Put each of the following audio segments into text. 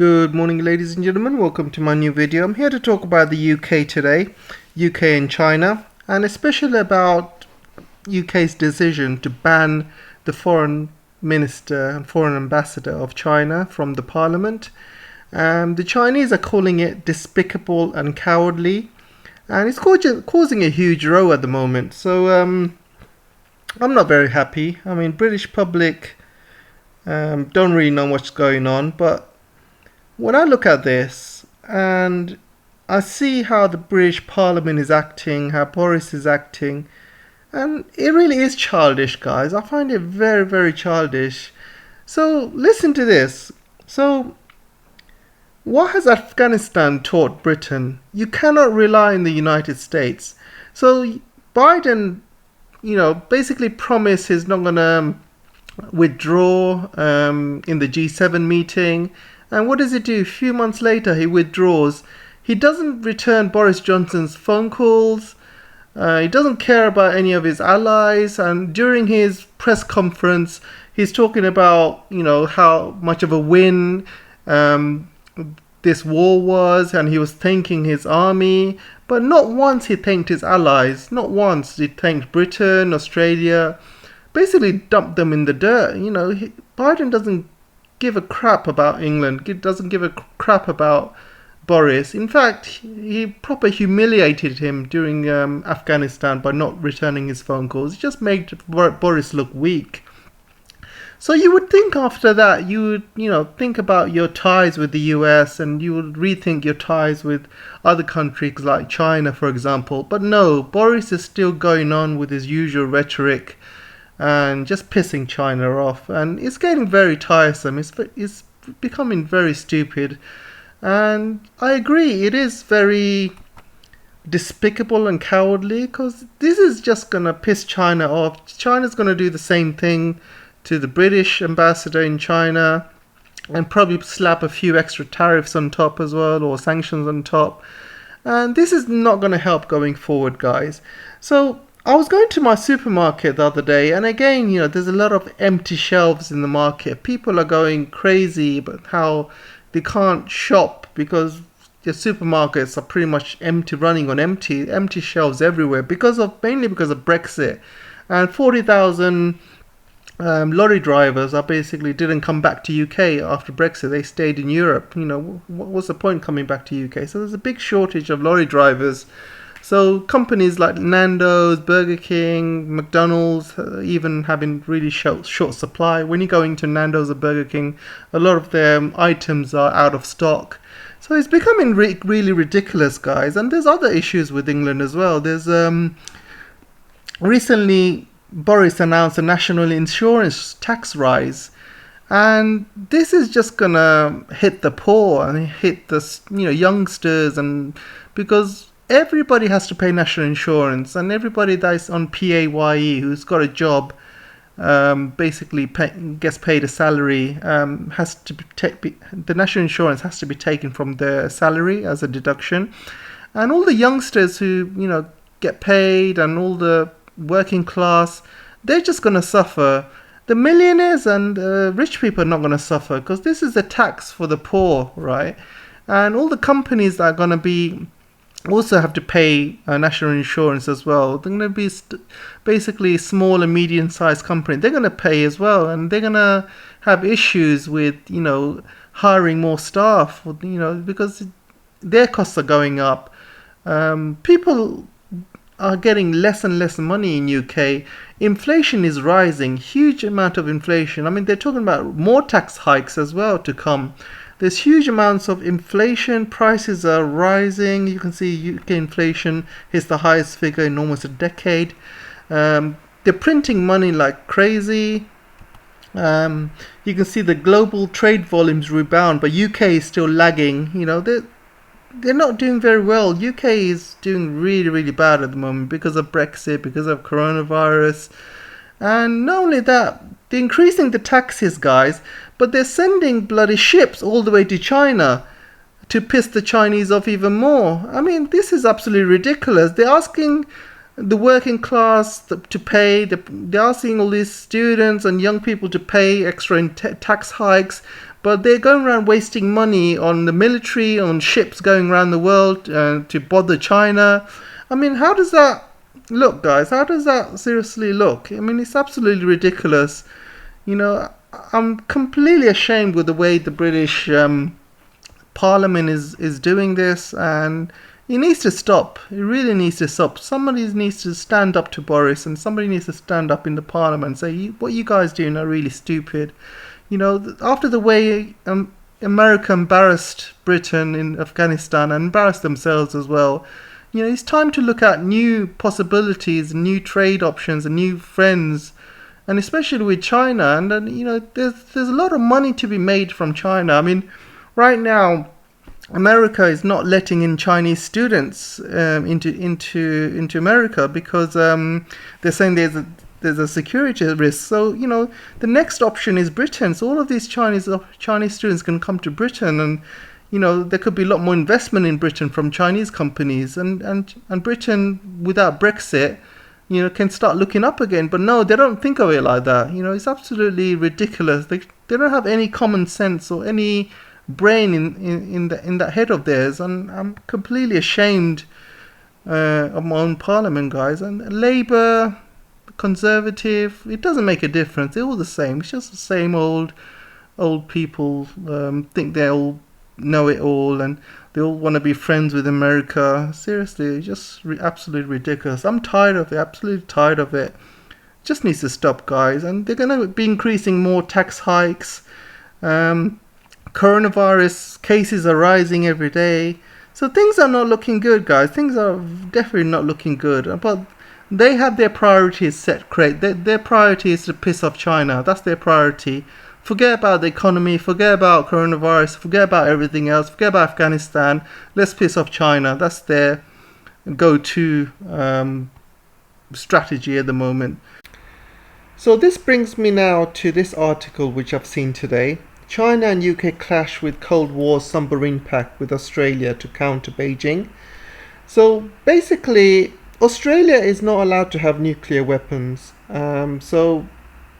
Good morning, ladies and gentlemen. Welcome to my new video. I'm here to talk about the UK today, UK and China, and especially about UK's decision to ban the foreign minister and foreign ambassador of China from the parliament. The Chinese are calling it despicable and cowardly, and it's causing a huge row at the moment. So I'm not very happy. I mean, British public don't really know what's going on, but when I look at this and I see how the British Parliament is acting, how Boris is acting, and it really is childish, guys. I find it very, very childish. So listen to this. So what has Afghanistan taught Britain? You cannot rely on the United States. So Biden, basically promised he's not going to withdraw in the G7 meeting. And what does he do? A few months later, he withdraws. He doesn't return Boris Johnson's phone calls. He doesn't care about any of his allies. And during his press conference, he's talking about, how much of a win this war was. And he was thanking his army. But not once he thanked his allies. Not once. He thanked Britain, Australia. Basically dumped them in the dirt. Biden doesn't give a crap about England. He doesn't give a crap about Boris. In fact, he proper humiliated him during Afghanistan by not returning his phone calls. He just made Boris look weak. So you would think after that, you would, think about your ties with the US, and you would rethink your ties with other countries like China, for example. But no, Boris is still going on with his usual rhetoric and just pissing China off, and it's getting very tiresome. It's becoming very stupid, and I agree, it is very despicable and cowardly, because this is just gonna piss China off. China's gonna do the same thing to the British ambassador in China, and probably slap a few extra tariffs on top as well, or sanctions on top, and this is not gonna help going forward, guys. So I was going to my supermarket the other day, and again, there's a lot of empty shelves in the market. People are going crazy about how they can't shop because the supermarkets are pretty much empty, running on empty shelves everywhere mainly because of Brexit. And 40,000 lorry drivers are basically didn't come back to UK after Brexit. They stayed in Europe. What's the point coming back to UK? So there's a big shortage of lorry drivers. So companies like Nando's, Burger King, McDonald's, even having really short supply. When you go into Nando's or Burger King, a lot of their items are out of stock. So it's becoming really ridiculous, guys. And there's other issues with England as well. There's recently Boris announced a national insurance tax rise. And this is just gonna hit the poor and hit the youngsters, and because everybody has to pay national insurance, and everybody that's on PAYE who's got a job basically gets paid a salary, has to the national insurance has to be taken from their salary as a deduction. And all the youngsters who get paid, and all the working class, they're just going to suffer. The millionaires and rich people are not going to suffer, because this is a tax for the poor, right? And all the companies that are going to be also have to pay national insurance as well. They're going to be basically small and medium-sized companies. They're going to pay as well, and they're going to have issues with hiring more staff, because their costs are going up. People are getting less and less money in UK. Inflation is rising, huge amount of inflation. I mean, they're talking about more tax hikes as well to come. There's huge amounts of inflation. Prices are rising. You can see UK inflation is the highest figure in almost a decade. They're printing money like crazy. You can see the global trade volumes rebound, but UK is still lagging. They're not doing very well. UK is doing really, really bad at the moment because of Brexit, because of coronavirus. And not only that, they're increasing the taxes, guys, but they're sending bloody ships all the way to China to piss the Chinese off even more. I mean, this is absolutely ridiculous. They're asking the working class to pay. They're asking all these students and young people to pay extra in tax hikes. but they're going around wasting money on the military, on ships going around the world to bother China. I mean, how does that look, guys? How does that seriously look? I mean, it's absolutely ridiculous. You know, I'm completely ashamed with the way the British Parliament is doing this, and it needs to stop. It really needs to stop. Somebody needs to stand up to Boris, and somebody needs to stand up in the Parliament and say, what you guys doing are really stupid. You know, after the way America embarrassed Britain in Afghanistan and embarrassed themselves as well, you know, it's time to look at new possibilities, new trade options, and new friends, and especially with China. And then, you know, there's a lot of money to be made from China. I mean, right now, America is not letting in Chinese students into America because they're saying there's a security risk. So, you know, the next option is Britain. So all of these Chinese students can come to Britain, and you know, there could be a lot more investment in Britain from Chinese companies, and Britain, without Brexit, you know, can start looking up again. But no, they don't think of it like that. You know, it's absolutely ridiculous. They don't have any common sense or any brain in that head of theirs, and I'm completely ashamed of my own parliament, guys. And Labour, Conservative, it doesn't make a difference. They're all the same. It's just the same old people think they all know it all, and they all want to be friends with America. Seriously, it's just absolutely ridiculous. I'm tired of it, absolutely tired of it. Just needs to stop, guys. And they're going to be increasing more tax hikes. Coronavirus cases are rising every day. So things are not looking good, guys. Things are definitely not looking good. But they have their priorities set correct. Their priority is to piss off China. That's their priority. Forget about the economy, forget about coronavirus, forget about everything else, forget about Afghanistan. Let's piss off China. That's their go-to strategy at the moment. So this brings me now to this article which I've seen today. China and UK clash with Cold War submarine pact with Australia to counter Beijing. So basically, Australia is not allowed to have nuclear weapons. So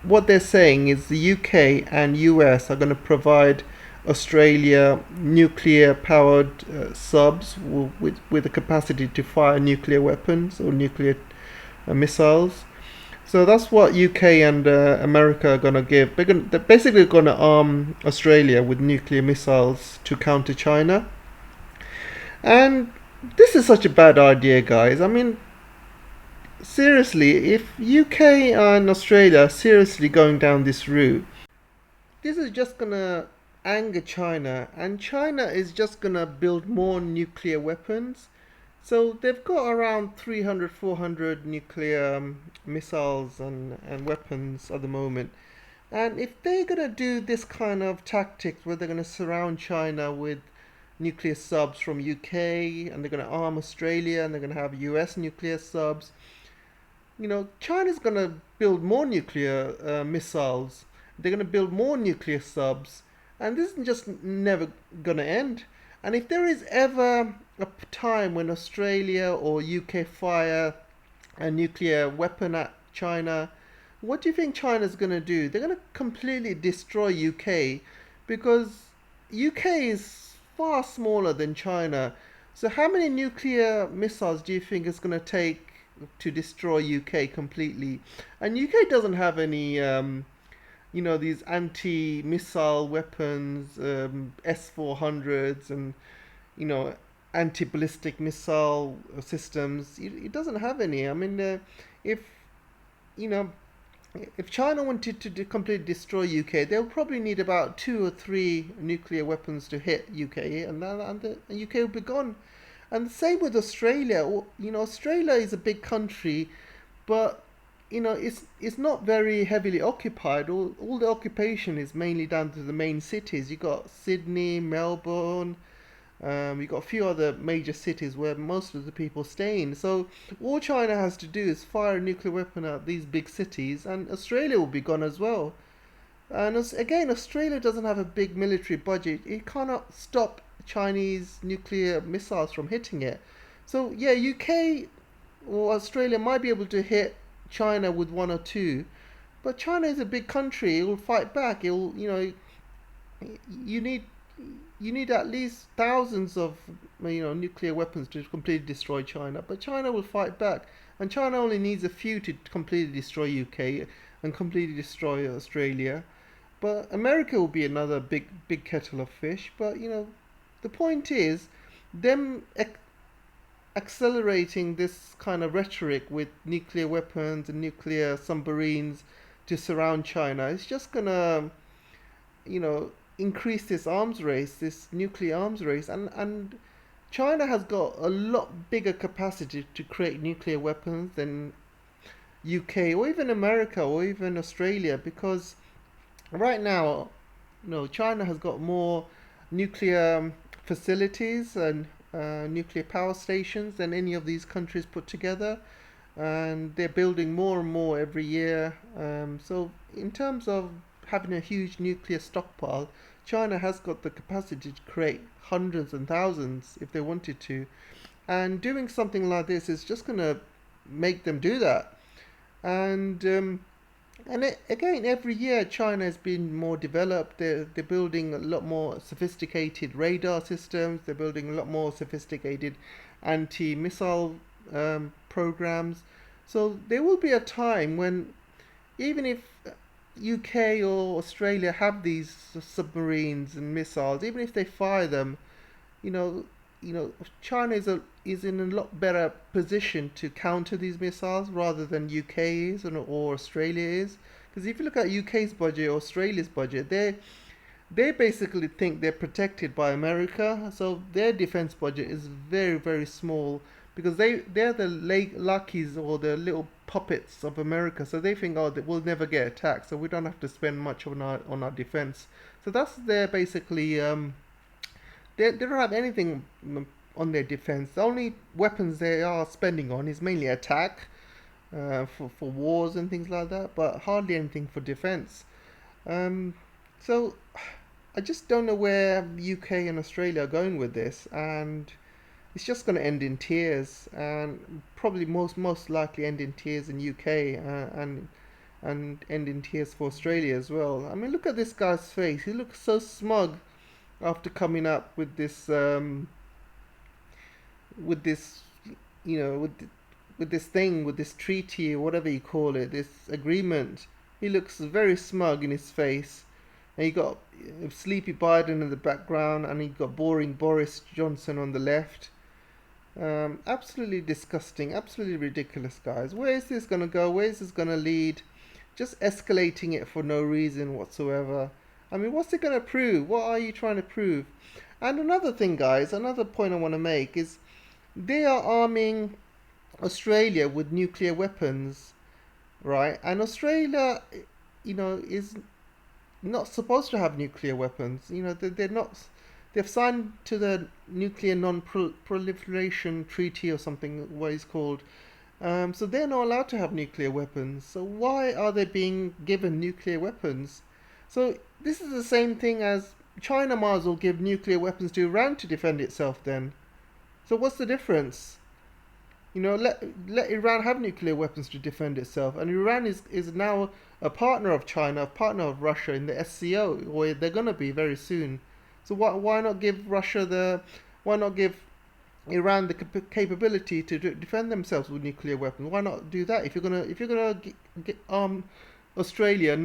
what they're saying is the UK and US are going to provide Australia nuclear powered subs with the capacity to fire nuclear weapons or nuclear missiles. So that's what UK and America are going to give. They're basically going to arm Australia with nuclear missiles to counter China. And this is such a bad idea, guys. I mean, seriously, if UK and Australia are seriously going down this route, this is just gonna anger China, and China is just gonna build more nuclear weapons. So they've got around 300, 400 nuclear missiles and weapons at the moment. And if they're gonna do this kind of tactics where they're gonna surround China with nuclear subs from UK, and they're gonna arm Australia, and they're gonna have US nuclear subs, you know, China's going to build more nuclear missiles. They're going to build more nuclear subs. And this is just never going to end. And if there is ever a time when Australia or UK fire a nuclear weapon at China, what do you think China's going to do? They're going to completely destroy UK, because UK is far smaller than China. So how many nuclear missiles do you think it's going to take to destroy UK completely? And UK doesn't have any you know, these anti-missile weapons, S-400s, and you know, anti-ballistic missile systems. It doesn't have any. I mean, if you know, if China wanted to completely destroy UK, they'll probably need about 2 or 3 nuclear weapons to hit UK, and the UK will be gone. And the same with Australia. You know, Australia is a big country, but you know, it's not very heavily occupied. All the occupation is mainly down to the main cities. You got Sydney, Melbourne. You got a few other major cities where most of the people stay in. So all China has to do is fire a nuclear weapon at these big cities, and Australia will be gone as well. And again, Australia doesn't have a big military budget. It cannot stop Chinese nuclear missiles from hitting it. So yeah, UK or Australia might be able to hit China with 1 or 2, but China is a big country. It will fight back. It will, you know, you need you need at least thousands of nuclear weapons to completely destroy China. But China will fight back, and China only needs a few to completely destroy UK and completely destroy Australia. But America will be another big kettle of fish. But the point is, them accelerating this kind of rhetoric with nuclear weapons and nuclear submarines to surround China is just gonna, increase this arms race, this nuclear arms race, and China has got a lot bigger capacity to create nuclear weapons than UK or even America or even Australia, because right now, China has got more nuclear facilities and nuclear power stations than any of these countries put together, and they're building more and more every year. So, in terms of having a huge nuclear stockpile, China has got the capacity to create hundreds and thousands if they wanted to, and doing something like this is just going to make them do that. And again, every year China has been more developed. They're building a lot more sophisticated radar systems. They're building a lot more sophisticated anti-missile programs. So there will be a time when, even if UK or Australia have these submarines and missiles, even if they fire them, you know, China is in a lot better position to counter these missiles rather than UK is or Australia is. Because if you look at UK's budget, Australia's budget, they basically think they're protected by America, so their defense budget is very small because they're the lackeys or the little puppets of America. So they think, oh, that we'll never get attacked, so we don't have to spend much on our defense. So that's their basically. They don't have anything on their defense. The only weapons they are spending on is mainly attack, for wars and things like that, but hardly anything for defense. So I just don't know where UK and Australia are going with this, and it's just going to end in tears, and probably most likely end in tears in UK, and end in tears for Australia as well. I mean, look at this guy's face. He looks so smug after coming up with this with this you know with this thing, with this treaty or whatever you call it, this agreement. He looks very smug in his face, and you got sleepy Biden in the background, and you got boring Boris Johnson on the left. Absolutely disgusting, absolutely ridiculous, guys. Where is this going to go? Where is this going to lead? Just escalating it for no reason whatsoever. I mean, what's it going to prove? What are you trying to prove? And another thing, guys, another point I want to make is they are arming Australia with nuclear weapons, right? And Australia, is not supposed to have nuclear weapons. They're not. They've signed to the Nuclear Non-Proliferation Treaty or something, what it's called. So they're not allowed to have nuclear weapons. So why are they being given nuclear weapons? So this is the same thing as China might as well give nuclear weapons to Iran to defend itself then. So what's the difference? Let Iran have nuclear weapons to defend itself. And Iran is now a partner of China, a partner of Russia in the SCO, or they're going to be very soon. So why not give why not give Iran the capability to defend themselves with nuclear weapons? Why not do that? If you're gonna arm Australia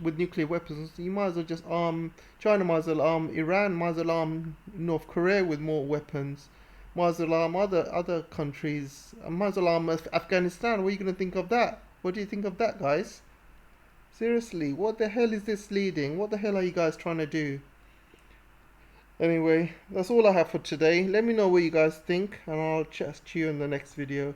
with nuclear weapons, you might as well just arm China. Might as well arm Iran. Might as well arm North Korea with more weapons. Might as well arm other countries. Might as well arm Afghanistan. What are you gonna think of that? What do you think of that, guys? Seriously, what the hell is this leading? What the hell are you guys trying to do? Anyway, that's all I have for today. Let me know what you guys think, and I'll chat to you in the next video.